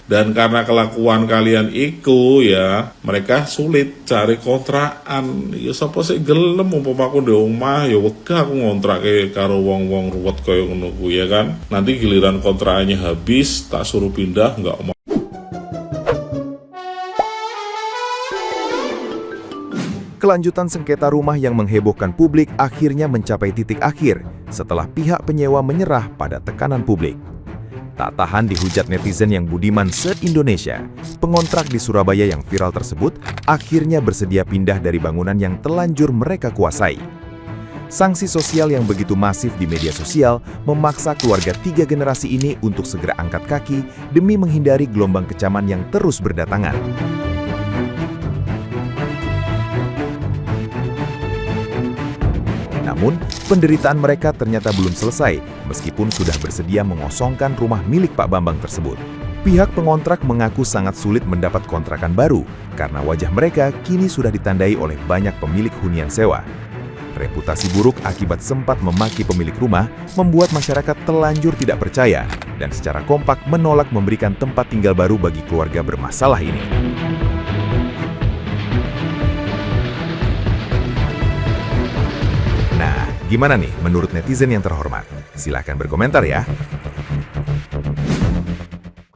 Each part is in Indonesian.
Dan karena kelakuan kalian iku ya, mereka sulit cari kontrakan. Ya sapa sih gelem umpama aku ndek omah ya wegah aku ngontrake karo wong-wong ruwet kaya ngono kuwi ya kan. Nanti giliran kontrakannya habis tak suruh pindah enggak mau. Kelanjutan sengketa rumah yang menghebohkan publik akhirnya mencapai titik akhir setelah pihak penyewa menyerah pada tekanan publik. Tak tahan dihujat netizen yang budiman se-Indonesia, pengontrak di Surabaya yang viral tersebut akhirnya bersedia pindah dari bangunan yang telanjur mereka kuasai. Sanksi sosial yang begitu masif di media sosial memaksa keluarga 3 generasi ini untuk segera angkat kaki demi menghindari gelombang kecaman yang terus berdatangan. Namun, penderitaan mereka ternyata belum selesai meskipun sudah bersedia mengosongkan rumah milik Pak Bambang tersebut. Pihak pengontrak mengaku sangat sulit mendapat kontrakan baru karena wajah mereka kini sudah ditandai oleh banyak pemilik hunian sewa. Reputasi buruk akibat sempat memaki pemilik rumah membuat masyarakat telanjur tidak percaya dan secara kompak menolak memberikan tempat tinggal baru bagi keluarga bermasalah ini. Nah, gimana nih menurut netizen yang terhormat? Silahkan berkomentar ya.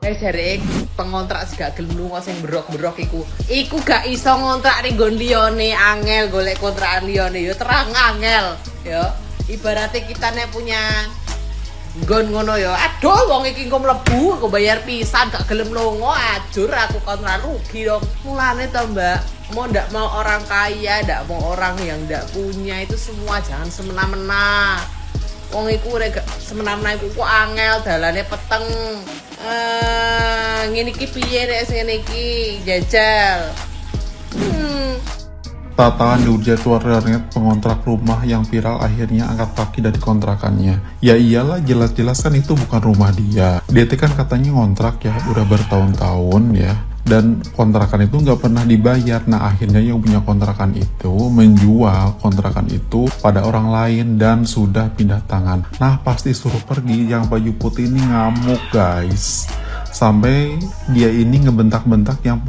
Jare pengontrak gak gelem lunga sing berok-berok iku gak iso ngontrak ning nggon liyane, angel golek kontrakan liyane ya terang angel ya. Ibaratnya kita nek punya nggon ngono ya, aduh wong iki engko mlebu aku bayar pisan gak gelem lunga, ajur aku kontrak rugi dong. Mulane to Mbak, ndak mau orang kaya, ndak mau orang yang ndak punya, itu semua jangan semena-mena. Wong iku rek semena-mena iku angel dalane peteng. Ngene iki piye nek ngene iki jajal. Tatahan dihujat warganet pengontrak rumah yang viral akhirnya angkat kaki dari kontrakannya. Ya iyalah, jelas-jelas kan itu bukan rumah dia. Dia kan katanya ngontrak ya, udah bertahun-tahun ya. Dan kontrakan itu nggak pernah dibayar. Nah akhirnya yang punya kontrakan itu menjual kontrakan itu pada orang lain dan sudah pindah tangan. Nah pasti suruh pergi. Yang baju putih ini ngamuk guys. Sampai dia ini ngebentak-bentak yang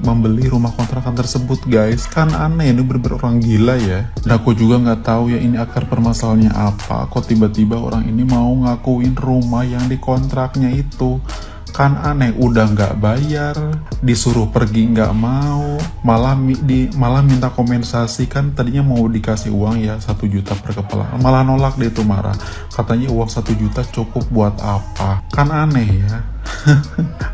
membeli rumah kontrakan tersebut guys. Kan aneh, ini bener-bener orang gila ya. Dan aku juga nggak tahu ya ini akar permasalahannya apa. Kok tiba-tiba orang ini mau ngakuin rumah yang dikontraknya itu. Kan aneh, udah nggak bayar, disuruh pergi nggak mau, malah minta kompensasi. Kan tadinya mau dikasih uang ya 1 juta per kepala, malah nolak dia tuh, marah. Katanya uang 1 juta cukup buat apa? Kan aneh ya.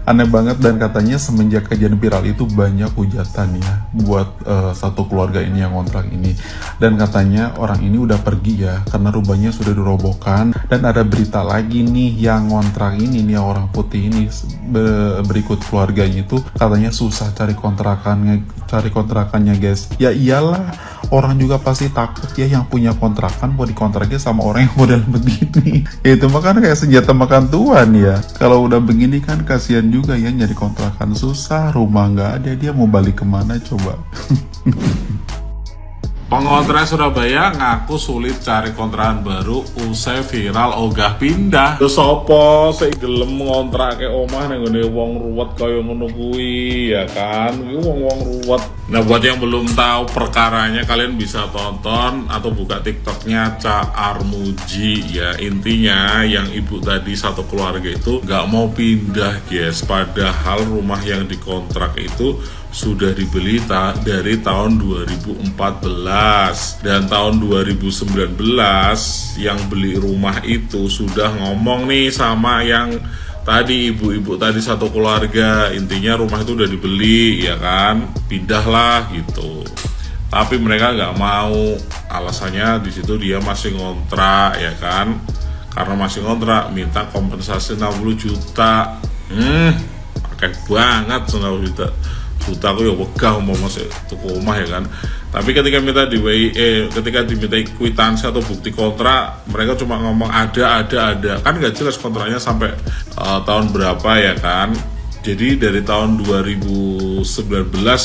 Aneh banget. Dan katanya semenjak kejadian viral itu banyak hujatan ya buat satu keluarga ini yang kontrak ini. Dan katanya orang ini udah pergi ya karena rumahnya sudah dirobohkan. Dan ada berita lagi nih yang kontrak ini nih, orang putih ini berikut keluarganya itu katanya susah cari kontrakannya guys. Ya iyalah, orang juga pasti takut ya yang punya kontrakan mau dikontraknya sama orang yang model begini. Ya itu makanya kayak senjata makan tuan ya. Kalau udah begini kan kasihan juga ya, nyari kontrakan susah, rumah nggak ada, dia mau balik kemana coba. Pengontrak Surabaya ngaku sulit cari kontrakan baru usai viral ogah pindah. Terus sopo sing gelem ngontrake omah ning ngene wong ruwet kaya ngono kuwi ya kan. Kuwi wong-wong ruwet. Nah, buat yang belum tahu perkaranya, kalian bisa tonton atau buka TikToknya Ca Armuji ya. Intinya yang ibu tadi satu keluarga itu nggak mau pindah guys, padahal rumah yang dikontrak itu sudah dibeli dari tahun 2014 dan tahun 2019 yang beli rumah itu sudah ngomong nih sama yang tadi ibu-ibu tadi satu keluarga. Intinya rumah itu udah dibeli ya kan, pindahlah gitu. Tapi mereka nggak mau, alasannya di situ dia masih ngontrak ya kan. Karena masih ngontrak minta kompensasi 60 juta. Pakai banget 90 juta. Aku ya wegah mau masuk tuku rumah ya kan. Tapi ketika ketika diminta kwitansi atau bukti kontrak, mereka cuma ngomong ada kan nggak jelas kontraknya sampai tahun berapa ya kan. Jadi dari tahun 2019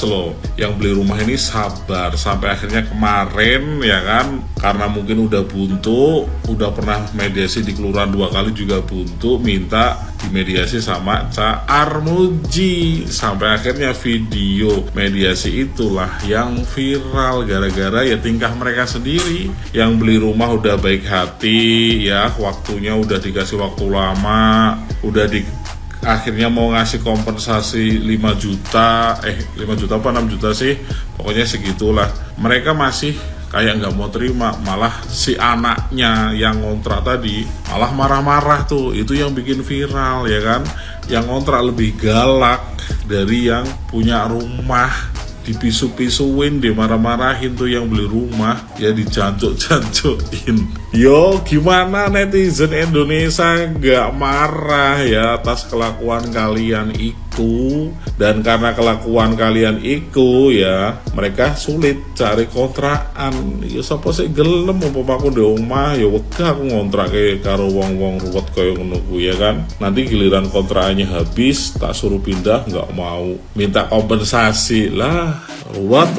loh yang beli rumah ini sabar sampai akhirnya kemarin ya kan, karena mungkin udah buntu, udah pernah mediasi di kelurahan 2 kali juga buntu, minta dimediasi sama Ca Armuji. Sampai akhirnya video mediasi itulah yang viral gara-gara ya tingkah mereka sendiri. Yang beli rumah udah baik hati ya, waktunya udah dikasih waktu lama, udah akhirnya mau ngasih kompensasi 5 juta 5 juta apa 6 juta sih, pokoknya segitulah. Mereka masih kayak nggak mau terima, malah si anaknya yang ngontrak tadi malah marah-marah tuh. Itu yang bikin viral ya kan, yang ngontrak lebih galak dari yang punya rumah. Dipisu-pisuin, dimarah-marahin tuh yang beli rumah, ya dijancuk-jancukin. Yo, gimana netizen Indonesia nggak marah ya atas kelakuan kalian itu? Dan karena kelakuan kalian itu ya, mereka sulit cari kontrakan. Ya sapa sih gelem umpamaku di omah ya wegah aku ngontrak kayak karo wong-wong ruwet kaya ngono ya kan. Nanti giliran kontrakannya habis, tak suruh pindah nggak mau, minta kompensasi lah, ruwet.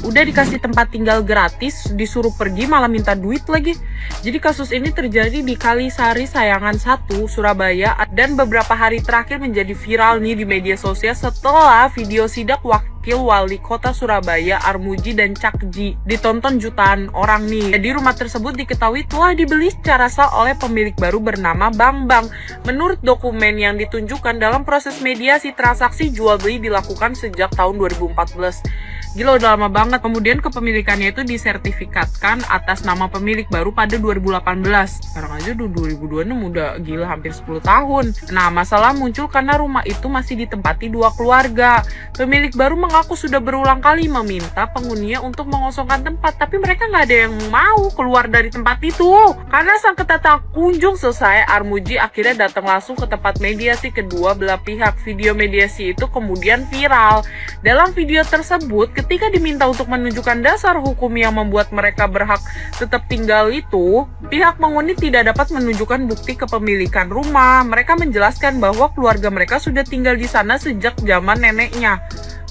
Udah dikasih tempat tinggal gratis, disuruh pergi malah minta duit lagi. Jadi kasus ini terjadi di Kalisari Sayangan 1, Surabaya, dan beberapa hari terakhir menjadi viral nih di media sosial setelah video sidak Wakil Wali Kota Surabaya Armuji dan Cakji ditonton jutaan orang nih. Jadi rumah tersebut diketahui telah dibeli secara sah oleh pemilik baru bernama Bambang. Menurut dokumen yang ditunjukkan dalam proses mediasi, transaksi jual beli dilakukan sejak tahun 2014. Gila, udah lama banget. Kemudian kepemilikannya itu disertifikatkan atas nama pemilik baru pada 2018. Sekarang aja udah 2026, udah gila hampir 10 tahun. Nah, masalah muncul karena rumah itu masih ditempati 2 keluarga. Pemilik baru mengaku sudah berulang kali meminta penghuninya untuk mengosongkan tempat, tapi mereka nggak ada yang mau keluar dari tempat itu. Karena sengketa tak kunjung selesai, Armuji akhirnya datang langsung ke tempat mediasi kedua belah pihak. Video mediasi itu kemudian viral. Dalam video tersebut, ketika diminta untuk menunjukkan dasar hukum yang membuat mereka berhak tetap tinggal itu, pihak penghuni tidak dapat menunjukkan bukti kepemilikan rumah. Mereka menjelaskan bahwa keluarga mereka sudah tinggal di sana sejak zaman neneknya.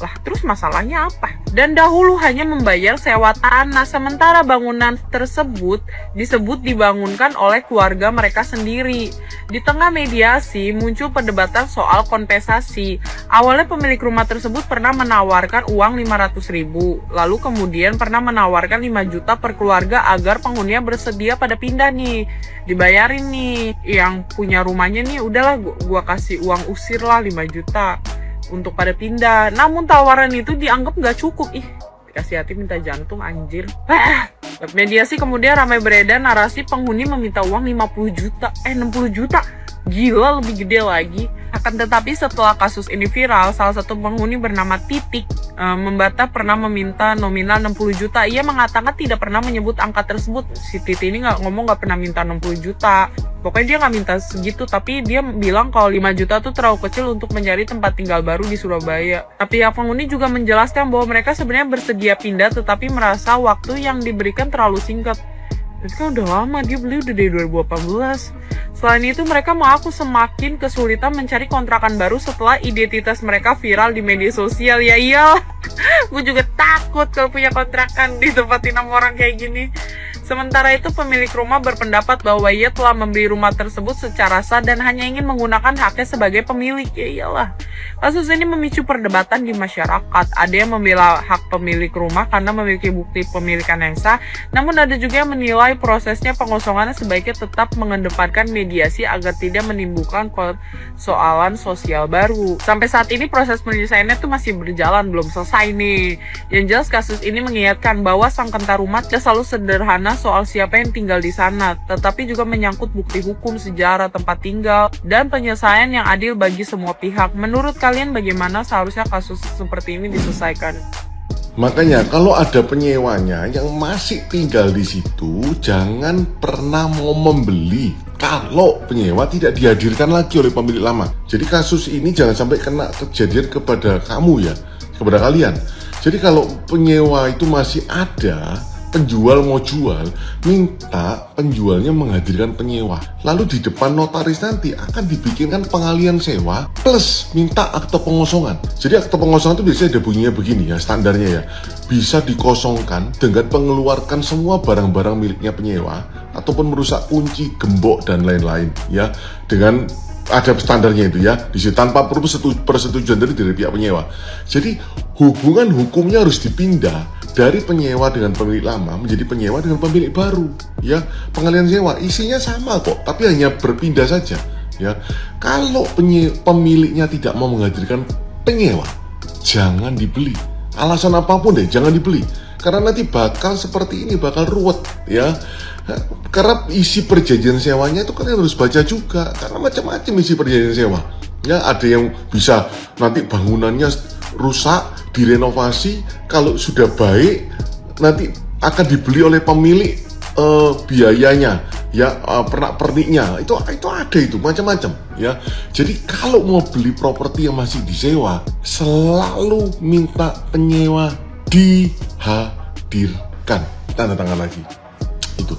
Lah, terus masalahnya apa? Dan dahulu hanya membayar sewa tanah, sementara bangunan tersebut disebut dibangunkan oleh keluarga mereka sendiri. Di tengah mediasi, muncul perdebatan soal kompensasi. Awalnya pemilik rumah tersebut pernah menawarkan uang 500.000, lalu kemudian pernah menawarkan 5 juta per keluarga agar penghuninya bersedia pada pindah nih. Dibayarin nih, yang punya rumahnya nih, udahlah gua kasih uang usir lah 5 juta. Untuk pada pindah. Namun tawaran itu dianggap nggak cukup. Ih, dikasih hati minta jantung anjir. Mediasi kemudian ramai beredar narasi penghuni meminta uang 50 juta. 60 juta. Gila, lebih gede lagi. Akan tetapi setelah kasus ini viral, salah satu penghuni bernama Titik membantah pernah meminta nominal 60 juta. Ia mengatakan tidak pernah menyebut angka tersebut. Si Titik ini nggak pernah minta 60 juta. Pokoknya dia nggak minta segitu, tapi dia bilang kalau 5 juta tuh terlalu kecil untuk mencari tempat tinggal baru di Surabaya. Tapi pihak penghuni juga menjelaskan bahwa mereka sebenarnya bersedia pindah, tetapi merasa waktu yang diberikan terlalu singkat. Itu kan udah lama, dia beli udah dari 2018. Selain itu, mereka mengaku semakin kesulitan mencari kontrakan baru setelah identitas mereka viral di media sosial. Ya iyalah, gue juga takut kalau punya kontrakan ditempatin sama orang kayak gini. Sementara itu, pemilik rumah berpendapat bahwa ia telah membeli rumah tersebut secara sah dan hanya ingin menggunakan haknya sebagai pemilik. Ya iyalah. Kasus ini memicu perdebatan di masyarakat. Ada yang membela hak pemilik rumah karena memiliki bukti pemilikan yang sah, namun ada juga yang menilai prosesnya pengosongannya sebaiknya tetap mengedepankan mediasi agar tidak menimbulkan persoalan sosial baru. Sampai saat ini proses penyelesaiannya tuh masih berjalan, belum selesai nih. Yang jelas kasus ini mengingatkan bahwa sengketa rumah tidak selalu sederhana soal siapa yang tinggal di sana, tetapi juga menyangkut bukti hukum, sejarah tempat tinggal, dan penyelesaian yang adil bagi semua pihak. Menurut kalian bagaimana seharusnya kasus seperti ini diselesaikan? Makanya kalau ada penyewanya yang masih tinggal di situ, jangan pernah mau membeli kalau penyewa tidak dihadirkan lagi oleh pemilik lama. Jadi kasus ini jangan sampai kena kejadian kepada kamu ya, kepada kalian. Jadi kalau penyewa itu masih ada, penjual mau jual, minta penjualnya menghadirkan penyewa. Lalu di depan notaris nanti akan dibikinkan pengalian sewa plus minta akte pengosongan. Jadi akte pengosongan itu biasanya ada bunyinya begini ya, standarnya ya. Bisa dikosongkan dengan mengeluarkan semua barang-barang miliknya penyewa ataupun merusak kunci, gembok dan lain-lain ya. Dengan ada standarnya itu ya, di situ tanpa perlu persetujuan dari pihak penyewa. Jadi hubungan hukumnya harus dipindah dari penyewa dengan pemilik lama menjadi penyewa dengan pemilik baru ya. Pengalian sewa isinya sama kok, tapi hanya berpindah saja ya. Kalau pemiliknya tidak mau menghadirkan penyewa, jangan dibeli. Alasan apapun deh, jangan dibeli. Karena nanti bakal seperti ini, bakal ruwet ya. Karena isi perjanjian sewanya itu kalian harus baca juga, karena macam-macam isi perjanjian sewa ya. Ada yang bisa nanti bangunannya rusak, direnovasi, kalau sudah baik nanti akan dibeli oleh pemilik biayanya ya, pernak-perniknya itu ada, itu macam-macam ya. Jadi kalau mau beli properti yang masih disewa, selalu minta penyewa dihadirkan, tanda tangan lagi itu.